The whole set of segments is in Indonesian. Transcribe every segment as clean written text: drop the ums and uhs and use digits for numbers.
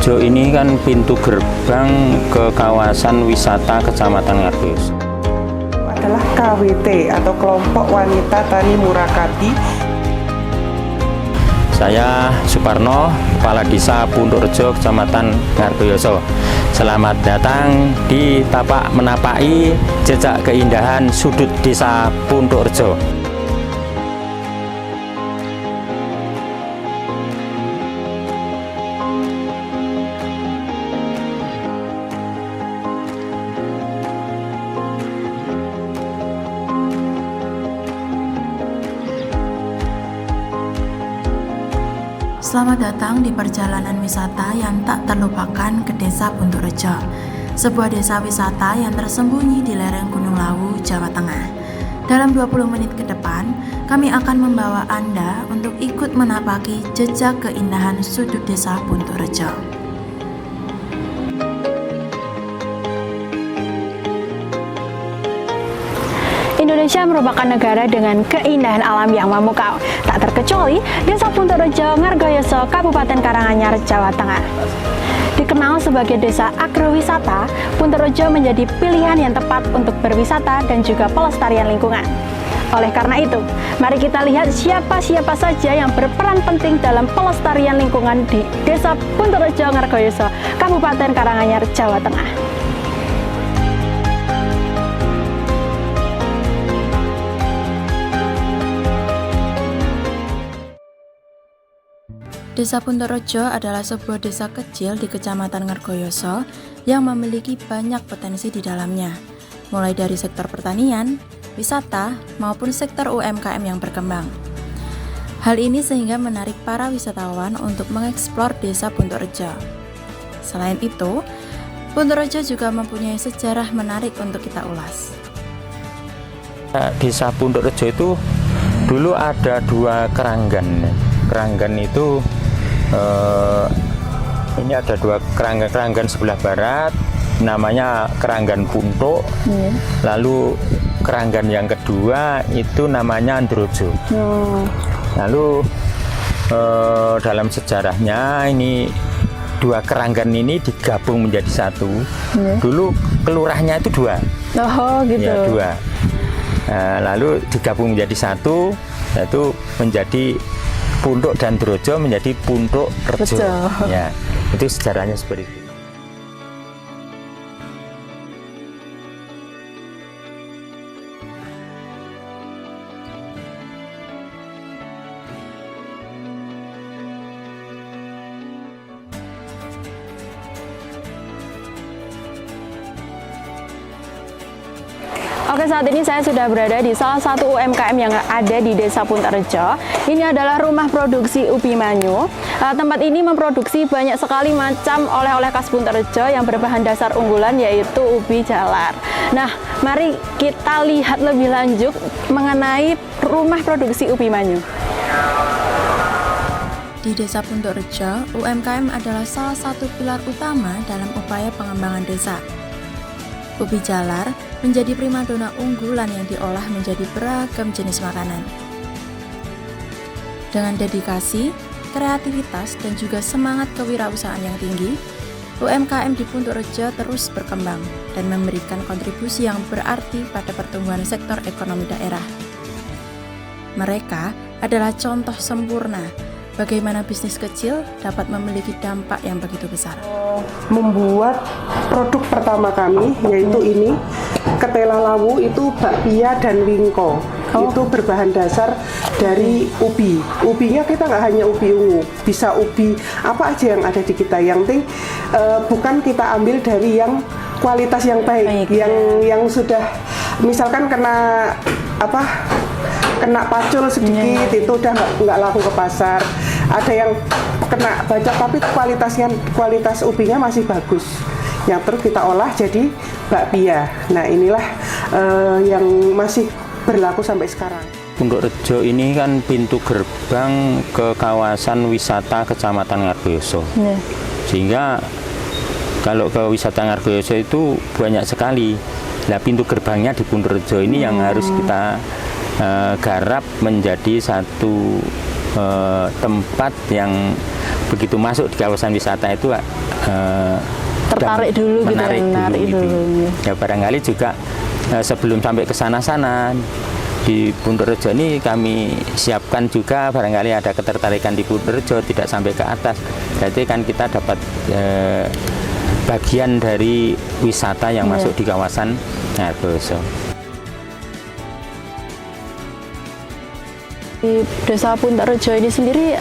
Rejo ini kan pintu gerbang ke kawasan wisata Kecamatan Ngargoyoso. Adalah KWT atau Kelompok Wanita Tani Murakati. Saya Suparno, Kepala Desa Punduk Rejo, Kecamatan Ngargoyoso. Selamat datang di tapak menapaki jejak keindahan sudut Desa Punduk Rejo. Selamat datang di perjalanan wisata yang tak terlupakan ke Desa Punduk Rejo, sebuah desa wisata yang tersembunyi di lereng Gunung Lawu, Jawa Tengah. Dalam 20 menit ke depan, kami akan membawa Anda untuk ikut menapaki jejak keindahan sudut Desa Punduk Rejo. Indonesia merupakan negara dengan keindahan alam yang memukau, tak terkecuali Desa Punduk Rejo, Ngargoyoso, Kabupaten Karanganyar, Jawa Tengah. Dikenal sebagai desa agrowisata, Punduk Rejo menjadi pilihan yang tepat untuk berwisata dan juga pelestarian lingkungan. Oleh karena itu, mari kita lihat siapa-siapa saja yang berperan penting dalam pelestarian lingkungan di Desa Punduk Rejo, Ngargoyoso, Kabupaten Karanganyar, Jawa Tengah. Desa Punduk Rejo adalah sebuah desa kecil di Kecamatan Ngargoyoso yang memiliki banyak potensi di dalamnya, mulai dari sektor pertanian, wisata, maupun sektor UMKM yang berkembang. Hal ini sehingga menarik para wisatawan untuk mengeksplor Desa Punduk Rejo. Selain itu, Punduk Rejo juga mempunyai sejarah menarik untuk kita ulas. Desa Punduk Rejo itu dulu ada dua keranggan. Keranggan itu ini ada dua keranggan sebelah barat, namanya Keranggan Puntuk. Lalu keranggan yang kedua itu namanya Androjo. Lalu dalam sejarahnya ini dua keranggan ini digabung menjadi satu. Dulu kelurahnya itu dua. Oh gitu. Ya, dua. Lalu digabung menjadi satu, yaitu menjadi Punduk dan Drojo menjadi Punduk Rejo. Ya, itu sejarahnya seperti itu. Oke, saat ini saya sudah berada di salah satu UMKM yang ada di Desa Punduk Rejo. Ini adalah rumah produksi ubi manyu. Tempat ini memproduksi banyak sekali macam oleh-oleh khas Punduk Rejo yang berbahan dasar unggulan, yaitu ubi jalar. Nah, mari kita lihat lebih lanjut mengenai rumah produksi ubi manyu. Di Desa Punduk Rejo, UMKM adalah salah satu pilar utama dalam upaya pengembangan desa. Ubi jalar menjadi primadona unggulan yang diolah menjadi beragam jenis makanan. Dengan dedikasi, kreativitas, dan juga semangat kewirausahaan yang tinggi, UMKM di Punduk Rejo terus berkembang dan memberikan kontribusi yang berarti pada pertumbuhan sektor ekonomi daerah. Mereka adalah contoh sempurna bagaimana bisnis kecil dapat memiliki dampak yang begitu besar. Membuat produk pertama kami, yaitu ini ketela lawu, itu bakpia dan wingko. Itu berbahan dasar dari ubi. Ubinya kita nggak hanya ubi ungu, bisa ubi apa aja yang ada di kita. Yang penting bukan kita ambil dari yang kualitas yang baik. Yang sudah misalkan kena pacul sedikit, itu udah nggak laku ke pasar. Ada yang kena bajak tapi kualitas ubinya masih bagus, yang terus kita olah jadi bakpia. Nah, inilah yang masih berlaku sampai sekarang. Punduk Rejo ini kan pintu gerbang ke kawasan wisata Kecamatan Ngargoyoso. Sehingga kalau ke wisata Ngargoyoso itu banyak sekali. Nah, pintu gerbangnya di Punduk Rejo ini yang harus kita garap menjadi satu tempat yang begitu masuk di kawasan wisata itu Tertarik dan dulu gitu, menarik menarik dulu gitu. dulu. Ya barangkali juga sebelum sampai ke sana-sana di Pundorejo ini kami siapkan juga barangkali ada ketertarikan di Pundorejo tidak sampai ke atas. Berarti kan kita dapat bagian dari wisata yang masuk di kawasan Ngargoyoso. Di Desa Pundorejo ini sendiri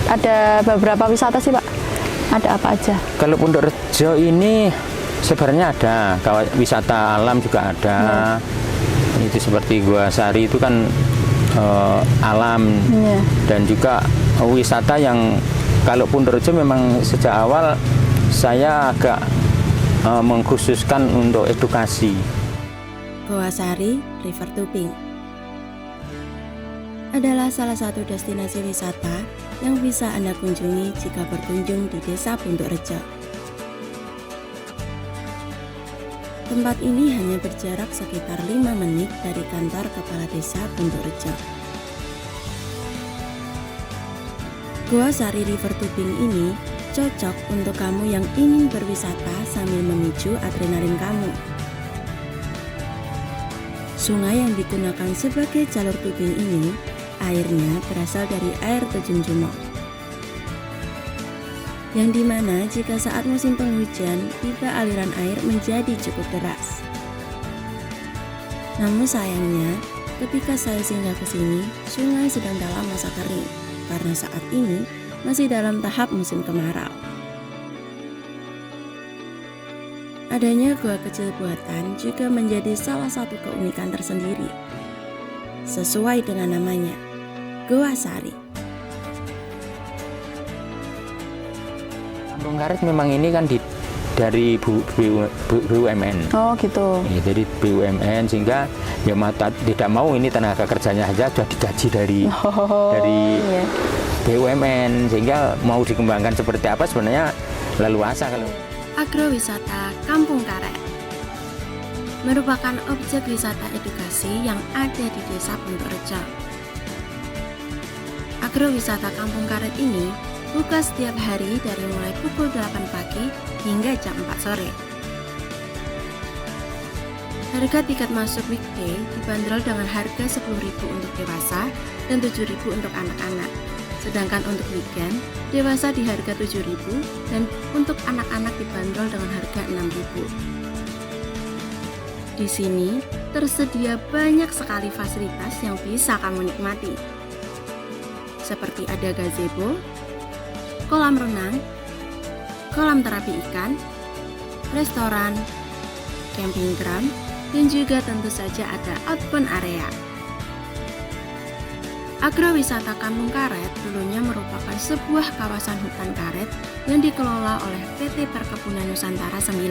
ada beberapa wisata sih Pak. Ada apa aja? Kalau Pundorejo ini sebenarnya ada wisata alam juga ada. Itu seperti Gua Sari itu kan alam dan juga wisata yang kalau Pundorejo memang sejak awal saya agak mengkhususkan untuk edukasi. Goa Sari River Tubing adalah salah satu destinasi wisata yang bisa Anda kunjungi jika berkunjung di Desa Pundorejo. Tempat ini hanya berjarak sekitar 5 menit dari kantor Kepala Desa Pundorejo. Goa Sari River Tubing ini cocok untuk kamu yang ingin berwisata sambil memicu adrenalin kamu. Sungai yang digunakan sebagai jalur tubing ini, airnya berasal dari air terjun Jumo. Yang dimana jika saat musim penghujan, tiba aliran air menjadi cukup deras. Namun sayangnya, ketika saya singgah ke sini, sungai sedang dalam masa kering, karena saat ini masih dalam tahap musim kemarau. Adanya gua kecil buatan juga menjadi salah satu keunikan tersendiri. Sesuai dengan namanya, Goa Sari. Kampung Karet memang ini kan dari BUMN. Oh gitu. Ya, jadi BUMN sehingga ya tidak mau ini tenaga kerjanya saja sudah digaji dari BUMN sehingga mau dikembangkan seperti apa sebenarnya leluasa kalau. Agrowisata Kampung Karet merupakan objek wisata edukasi yang ada di Desa Pundorejo. Agrowisata Kampung Karet ini buka setiap hari dari mulai pukul 8 pagi hingga jam 4 sore. Harga tiket masuk weekday dibanderol dengan harga 10.000 untuk dewasa dan 7.000 untuk anak-anak. Sedangkan untuk weekend, dewasa di harga 7.000 dan untuk anak-anak dibanderol dengan harga 6.000. Di sini tersedia banyak sekali fasilitas yang bisa kamu nikmati. Seperti ada gazebo, kolam renang, kolam terapi ikan, restoran, camping ground, dan juga tentu saja ada outbound area. Agrowisata Kampung Karet dulunya merupakan sebuah kawasan hutan karet yang dikelola oleh PT Perkebunan Nusantara 9.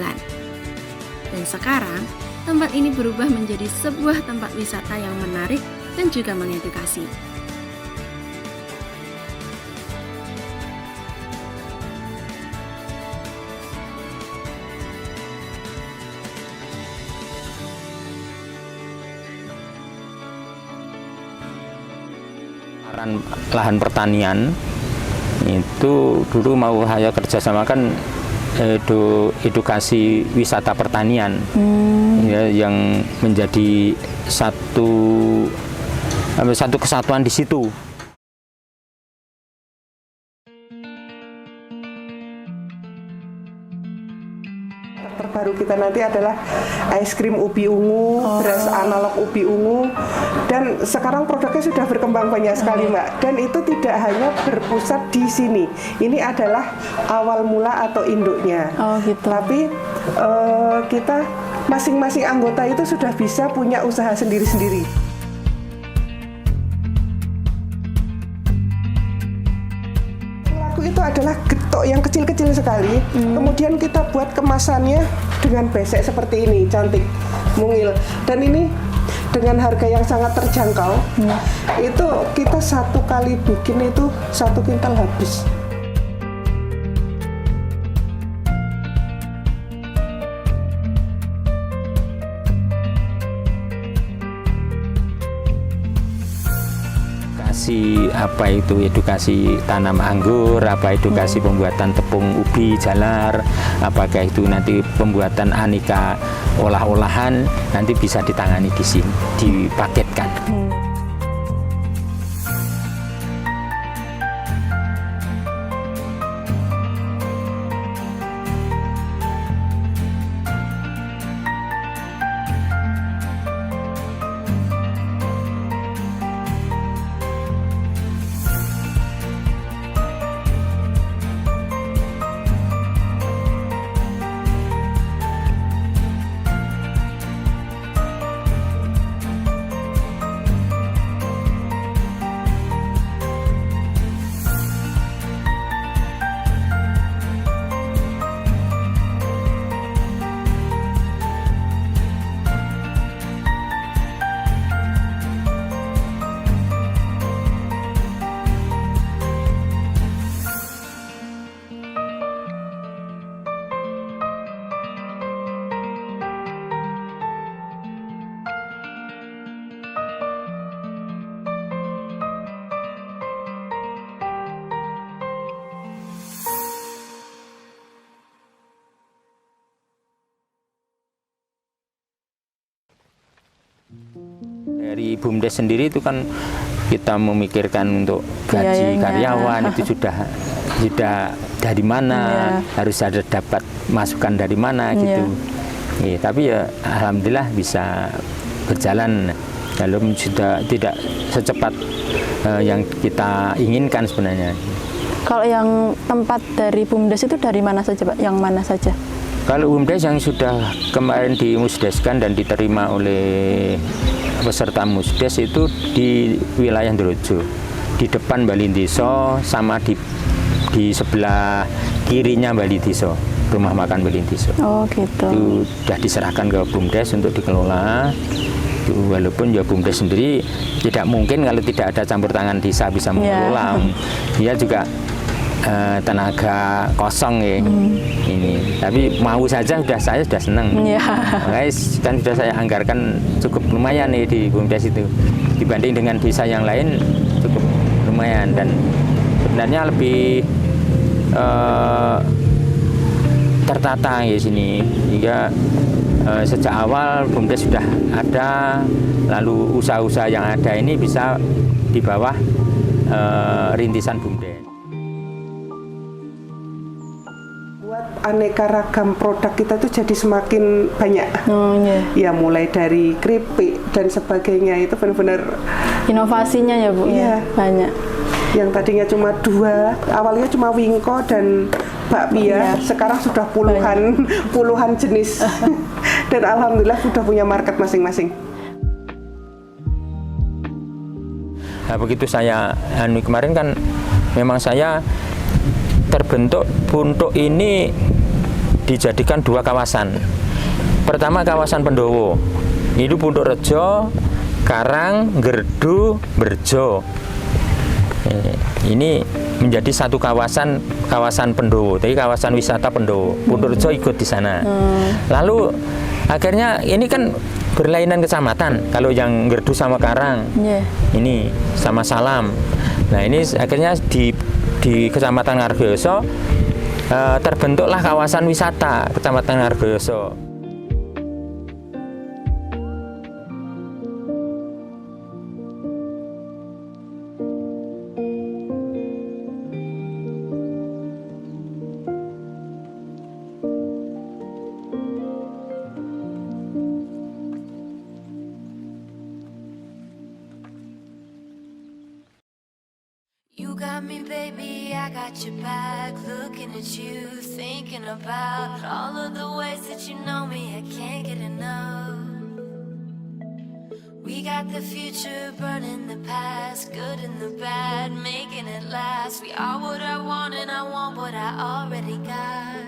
Dan sekarang, tempat ini berubah menjadi sebuah tempat wisata yang menarik dan juga mengedukasi. Lahan pertanian itu dulu mau saya kerjasamakan edukasi wisata pertanian ya, yang menjadi satu kesatuan di situ. Terbaru kita nanti adalah es krim ubi ungu, beras analog ubi ungu, dan sekarang produknya sudah berkembang banyak sekali Mbak. Dan itu tidak hanya berpusat di sini. Ini adalah awal mula atau induknya. Oh gitu. Tapi kita masing-masing anggota itu sudah bisa punya usaha sendiri-sendiri. Itu adalah getok yang kecil-kecil sekali. Kemudian kita buat kemasannya dengan besek seperti ini, cantik, mungil. Dan ini dengan harga yang sangat terjangkau. Itu kita satu kali bikin itu 1 kintal habis. edukasi edukasi tanam anggur, edukasi pembuatan tepung ubi jalar, apakah itu nanti pembuatan aneka olah-olahan, nanti bisa ditangani di sini, dipaketkan. Dari BUMDes sendiri itu kan kita memikirkan untuk gaji karyawan itu sudah dari mana, harus ada dapat masukan dari mana gitu. Ya, tapi ya alhamdulillah bisa berjalan, walaupun sudah tidak secepat yang kita inginkan sebenarnya. Kalau yang tempat dari BUMDes itu dari mana saja Pak? Yang mana saja? Kalau BUMDes yang sudah kemarin dimusdeskan dan diterima oleh peserta musdes itu di wilayah Ndrojo, di depan Balintiso sama di sebelah kirinya Balintiso, rumah makan Balintiso. Oh gitu. Itu sudah diserahkan ke BUMDes untuk dikelola. Walaupun ya BUMDes sendiri tidak mungkin kalau tidak ada campur tangan desa bisa mengelola. Dia juga tenaga kosong ya ini, tapi mau saja saya sudah senang. Makanya kan sudah saya anggarkan cukup lumayan nih di BUMDes itu, dibanding dengan desa yang lain cukup lumayan, dan sebenarnya lebih tertata ya sini, hingga sejak awal BUMDes sudah ada, lalu usaha-usaha yang ada ini bisa di bawah rintisan BUMDes. Aneka ragam produk kita itu jadi semakin banyak. Ya mulai dari keripik dan sebagainya, itu benar-benar inovasinya ya Bu. Banyak. Yang tadinya cuma 2, awalnya cuma wingko dan bakpia, sekarang sudah puluhan jenis. Dan alhamdulillah sudah punya market masing-masing. Nah, begitu saya kemarin kan memang saya terbentuk Puntuk ini dijadikan 2 kawasan. Pertama kawasan Pendowo, itu Puntuk Rejo, Karang, Gerdu, Berjo. Ini menjadi satu kawasan Pendowo, jadi kawasan wisata Pendowo. Puntuk Rejo ikut di sana. Lalu akhirnya ini kan berlainan kecamatan. Kalau yang Gerdu sama Karang, ini sama Salam. Nah ini akhirnya di Kecamatan Ngargoyoso terbentuklah kawasan wisata Kecamatan Ngargoyoso. You got me, baby, I got your back. Looking at you, thinking about all of the ways that you know me, I can't get enough. We got the future burning the past, good and the bad, making it last. We are what I want and I want what I already got.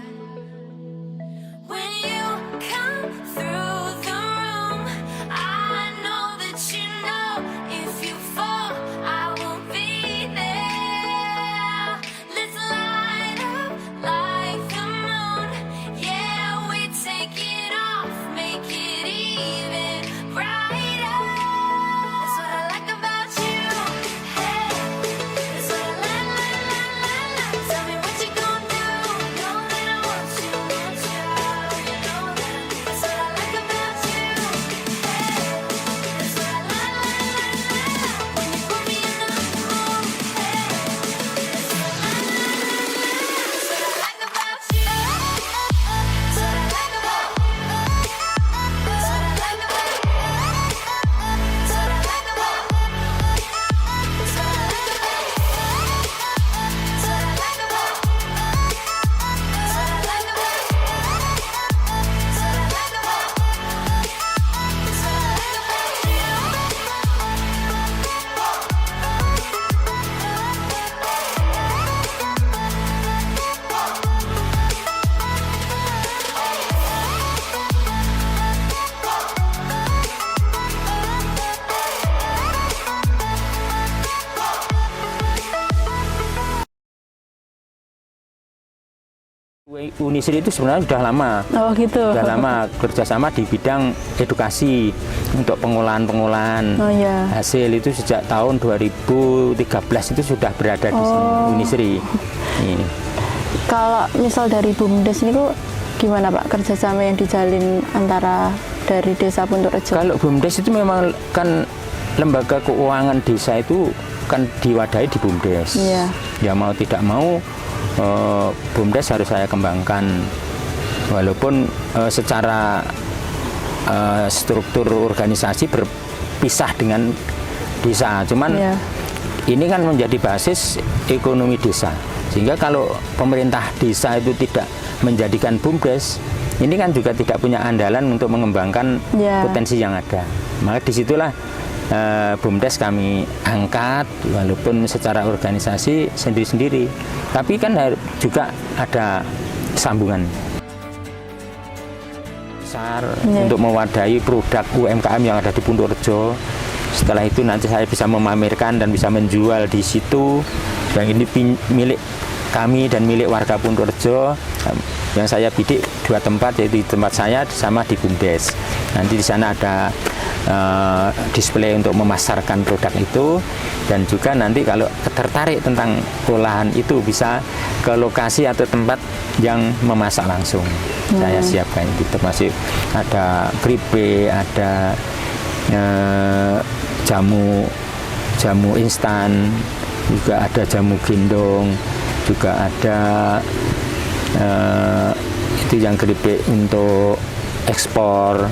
When you come through the room, I know that you know if you fall, I will be there. Let's light up like the moon. Yeah, we take it off, make it even brighter. That's what I like about you. Hey. Unisri itu sebenarnya sudah lama. Oh gitu. Sudah lama kerjasama di bidang edukasi untuk pengolahan Oh iya. hasil itu sejak tahun 2013 itu sudah berada di sini Unisri. Ini. Kalau misal dari BUMDes ini gimana Pak kerjasama yang dijalin antara dari Desa Puntuk Rejo? Kalau BUMDes itu memang kan lembaga keuangan desa itu kan diwadahi di BUMDes. Iya. Ya mau tidak mau BUMDes harus saya kembangkan, walaupun secara struktur organisasi berpisah dengan desa, cuman ini kan menjadi basis ekonomi desa, sehingga kalau pemerintah desa itu tidak menjadikan BUMDes, ini kan juga tidak punya andalan untuk mengembangkan potensi yang ada. Maka disitulah BUMDes kami angkat, walaupun secara organisasi sendiri-sendiri, tapi kan juga ada sambungan besar untuk mewadahi produk UMKM yang ada di Puntuk Rejo. Setelah itu nanti saya bisa memamerkan dan bisa menjual di situ. Yang ini milik kami dan milik warga Puntuk Rejo. Yang saya bidik 2 tempat, yaitu di tempat saya sama di BUMDes. Nanti di sana ada display untuk memasarkan produk itu, dan juga nanti kalau tertarik tentang olahan itu bisa ke lokasi atau tempat yang memasak langsung. Saya siapkan itu, termasuk ada kripe, ada jamu instan, juga ada jamu gendong, juga ada itu yang kripe untuk ekspor.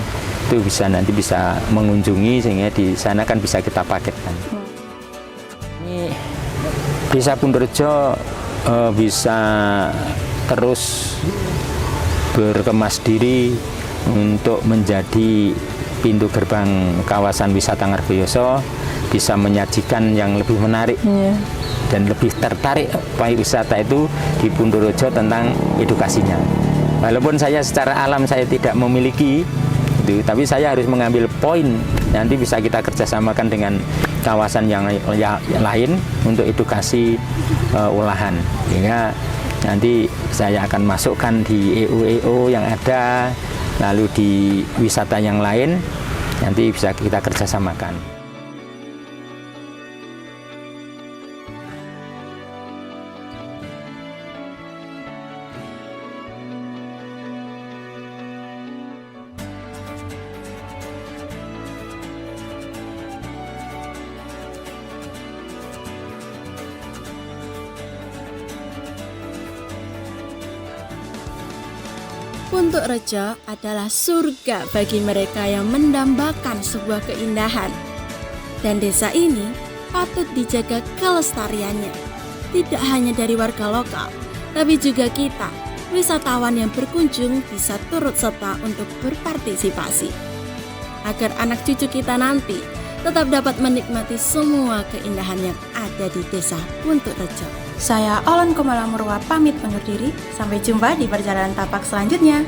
Itu nanti bisa mengunjungi, sehingga di sana kan bisa kita paketkan. Ini Desa Puntuk Rejo bisa terus berkemas diri untuk menjadi pintu gerbang kawasan wisata Ngargoyoso, bisa menyajikan yang lebih menarik dan lebih tertarik pariwisata itu di Puntuk Rejo tentang edukasinya. Walaupun saya secara alam saya tidak memiliki itu, tapi saya harus mengambil poin, nanti bisa kita kerjasamakan dengan kawasan yang lain untuk edukasi olahan, sehingga nanti saya akan masukkan di EO yang ada, lalu di wisata yang lain nanti bisa kita kerjasamakan. Puntuk Rejo adalah surga bagi mereka yang mendambakan sebuah keindahan. Dan desa ini patut dijaga kelestariannya. Tidak hanya dari warga lokal, tapi juga kita, wisatawan yang berkunjung bisa turut serta untuk berpartisipasi. Agar anak cucu kita nanti tetap dapat menikmati semua keindahan yang ada di Desa Puntuk Rejo. Saya Olan Kumala Murwa pamit undur diri. Sampai jumpa di perjalanan tapak selanjutnya.